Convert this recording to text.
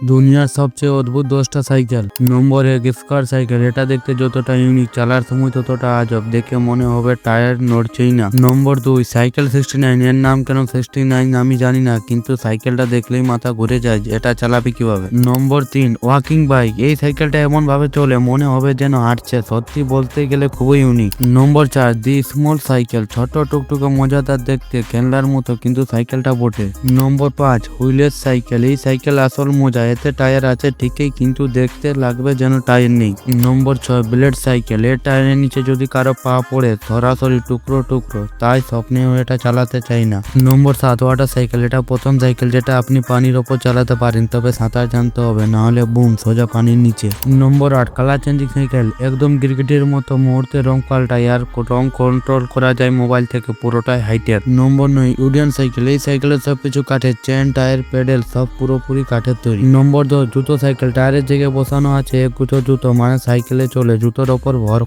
দুনিয়ার সবচেয়ে অদ্ভুত 10টা সাইকেল। নম্বর 1, স্কার সাইকেল। এটা দেখতে যতটা ইউনিক, চালার সময় ততটা আজব। দেখে মনে হবে টায়ার নড়ছেই না। নম্বর 2, সাইকেল 69। এর নাম কেন 69 আমি জানি না, কিন্তু সাইকেলটা দেখলেই মাথা ঘুরে যায়। এটা চালাবি কিভাবে? নম্বর 3, ওয়াকিং বাইক। এই সাইকেলটা এমন ভাবে চলে মনে হবে যেন হাঁটছে। সত্যি বলতে গেলে খুবই ইউনিক। নম্বর 4, দি স্মল সাইকেল। ছোট টুকটুকে মজাদার দেখতে, খেলনার মতো, কিন্তু সাইকেলটা বটে। নম্বর 5, হুইলের সাইকেল। এই সাইকেল আসল মজা, এতে টায়ার আছে ঠিকই, কিন্তু দেখতে লাগবে যেন টায়ার নেই। নম্বর 6, ব্লেড সাইকেল। এর টায়ারের নিচে যদি কারো পা পড়ে সরাসরি টুকরো টুকরো, তাই স্বপ্নেও এটা চালাতে চাই না। নম্বর 7, ওয়াটার সাইকেল। এটা প্রথম সাইকেল যেটা আপনি পানির ওপর চালাতে পারেন, তবে সাঁতার জানতে হবে, না হলে বুম সোজা পানির নিচে। নম্বর 8, কালার চেঞ্জিং সাইকেল। একদম ক্রিকেটের মতো মুহূর্তে রং পাল্টায়, আর রং কন্ট্রোল করা যায় মোবাইল থেকে, পুরোটাই হাইটেক। নম্বর 9, উডিয়ান সাইকেল। এই সাইকেলের সবকিছু কাঠের, চেন, টায়ার, প্যাডেল সব পুরোপুরি কাঠের তৈরি। নম্বর 10, জুতো সাইকেল। টায়ারের জায়গায় বসানো আছে এক গুছো জুতো, মানে সাইকেলে চলে, জুতোর ওপর ভর